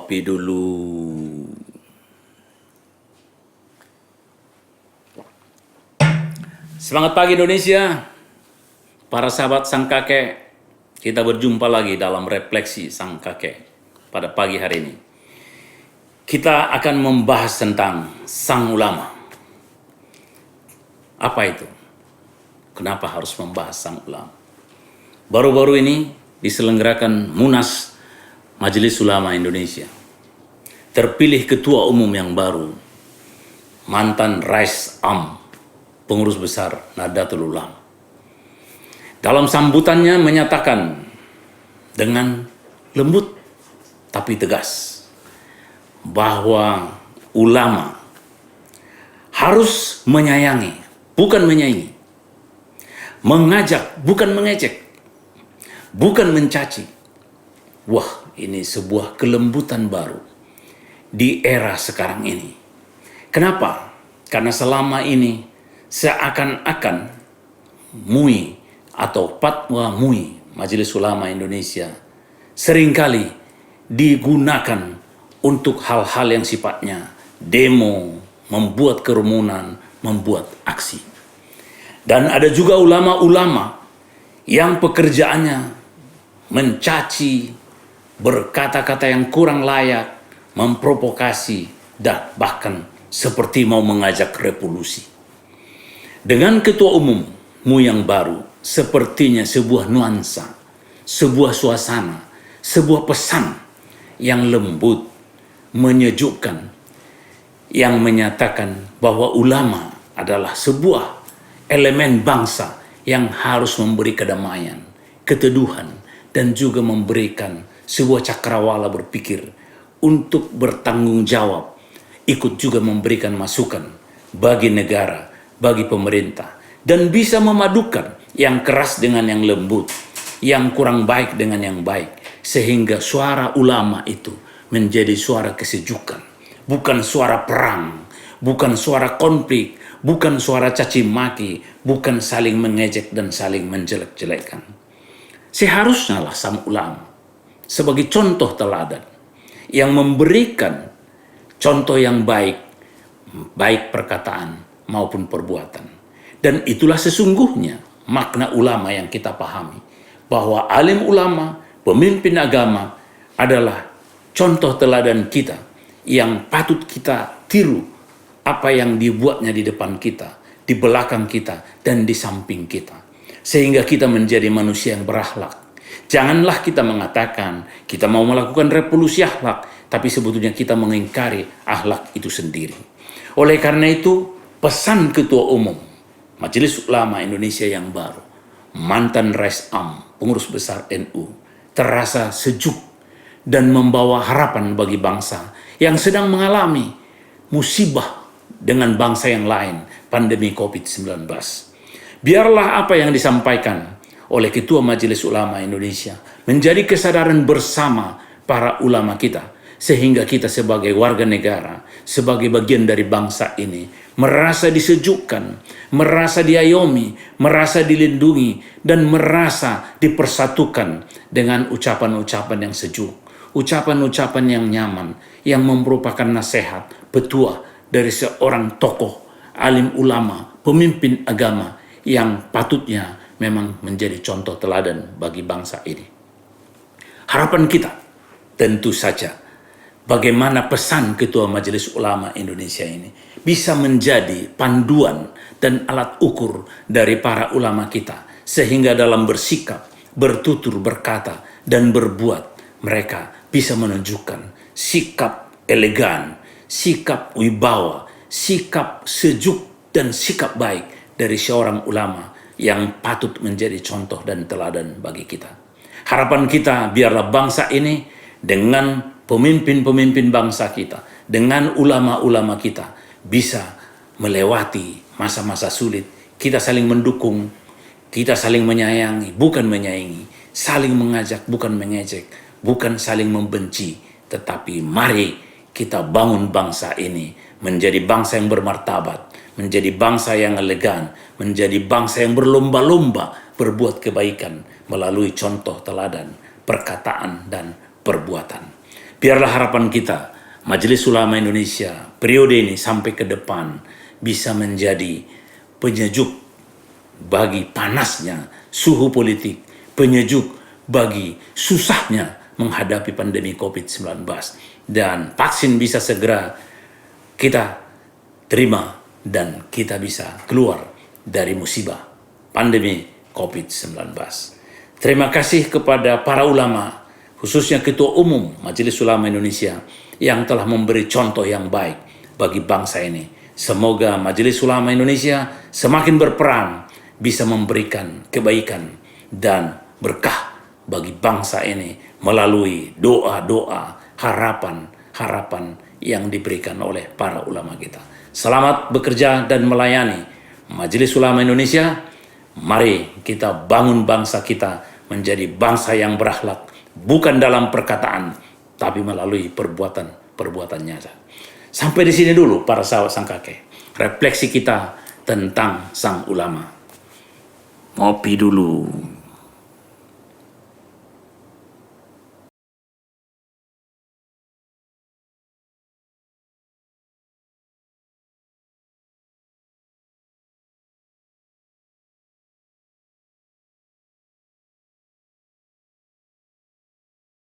Kopi dulu. Semangat pagi Indonesia, para sahabat sang kakek. Kita berjumpa lagi dalam refleksi sang kakek pada pagi hari ini. Kita akan membahas tentang sang ulama. Apa itu? Kenapa harus membahas sang ulama? Baru-baru ini diselenggarakan Munas Majelis Ulama Indonesia. Terpilih ketua umum yang baru, mantan Rais Am, pengurus besar Nahdlatul Ulama. Dalam sambutannya menyatakan dengan lembut tapi tegas bahwa ulama harus menyayangi, bukan menyaingi, mengajak, bukan mengejek, bukan mencaci. Wah, ini sebuah kelembutan baru di era sekarang ini. Kenapa? Karena selama ini seakan-akan MUI atau Fatwa MUI, Majelis Ulama Indonesia, seringkali digunakan untuk hal-hal yang sifatnya demo, membuat kerumunan, membuat aksi. Dan ada juga ulama-ulama yang pekerjaannya mencaci, berkata-kata yang kurang layak, memprovokasi, dan bahkan seperti mau mengajak revolusi. Dengan ketua umum MUI yang baru, sepertinya sebuah nuansa, sebuah suasana, sebuah pesan yang lembut, menyejukkan, yang menyatakan bahwa ulama adalah sebuah elemen bangsa yang harus memberi kedamaian, keteduhan, dan juga memberikan sebuah cakrawala berpikir untuk bertanggung jawab, ikut juga memberikan masukan bagi negara, bagi pemerintah, dan bisa memadukan yang keras dengan yang lembut, yang kurang baik dengan yang baik, sehingga suara ulama itu menjadi suara kesejukan, bukan suara perang, bukan suara konflik, bukan suara caci maki, bukan saling mengejek dan saling menjelek-jelekan. Seharusnya lah sang ulama sebagai contoh teladan yang memberikan contoh yang baik, baik perkataan maupun perbuatan. Dan itulah sesungguhnya makna ulama yang kita pahami, bahwa alim ulama, pemimpin agama adalah contoh teladan kita yang patut kita tiru, apa yang dibuatnya di depan kita, di belakang kita, dan di samping kita, sehingga kita menjadi manusia yang berakhlak. Janganlah kita mengatakan kita mau melakukan revolusi akhlak, tapi sebetulnya kita mengingkari akhlak itu sendiri. Oleh karena itu, pesan ketua umum Majelis Ulama Indonesia yang baru, mantan Rais Am, pengurus besar NU, terasa sejuk dan membawa harapan bagi bangsa yang sedang mengalami musibah dengan bangsa yang lain, pandemi COVID-19. Biarlah apa yang disampaikan oleh Ketua Majelis Ulama Indonesia menjadi kesadaran bersama para ulama kita, sehingga kita sebagai warga negara, sebagai bagian dari bangsa ini, merasa disejukkan, merasa diayomi, merasa dilindungi, dan merasa dipersatukan dengan ucapan-ucapan yang sejuk, ucapan-ucapan yang nyaman, yang merupakan nasihat, petua dari seorang tokoh, alim ulama, pemimpin agama yang patutnya memang menjadi contoh teladan bagi bangsa ini. Harapan kita tentu saja bagaimana pesan Ketua Majelis Ulama Indonesia ini bisa menjadi panduan dan alat ukur dari para ulama kita, sehingga dalam bersikap, bertutur, berkata, dan berbuat, mereka bisa menunjukkan sikap elegan, sikap wibawa, sikap sejuk, dan sikap baik dari seorang ulama yang patut menjadi contoh dan teladan bagi kita. Harapan kita biarlah bangsa ini dengan pemimpin-pemimpin bangsa kita, dengan ulama-ulama kita, bisa melewati masa-masa sulit. Kita saling mendukung, kita saling menyayangi, bukan menyaingi, saling mengajak, bukan mengejek, bukan saling membenci, tetapi mari kita bangun bangsa ini menjadi bangsa yang bermartabat, menjadi bangsa yang elegan, menjadi bangsa yang berlomba-lomba berbuat kebaikan melalui contoh teladan, perkataan, dan perbuatan. Biarlah harapan kita, Majelis Ulama Indonesia periode ini sampai ke depan bisa menjadi penyejuk bagi panasnya suhu politik, penyejuk bagi susahnya menghadapi pandemi COVID-19. Dan vaksin bisa segera kita terima dan kita bisa keluar dari musibah pandemi COVID-19. Terima kasih kepada para ulama, khususnya Ketua Umum Majelis Ulama Indonesia yang telah memberi contoh yang baik bagi bangsa ini. Semoga Majelis Ulama Indonesia semakin berperan bisa memberikan kebaikan dan berkah bagi bangsa ini melalui doa-doa, harapan-harapan yang diberikan oleh para ulama kita. Selamat bekerja dan melayani Majelis Ulama Indonesia. Mari kita bangun bangsa kita menjadi bangsa yang berakhlak, bukan dalam perkataan, tapi melalui perbuatan nyata. Sampai di sini dulu para sahabat sang kakek. Refleksi kita tentang sang ulama. Ngopi dulu.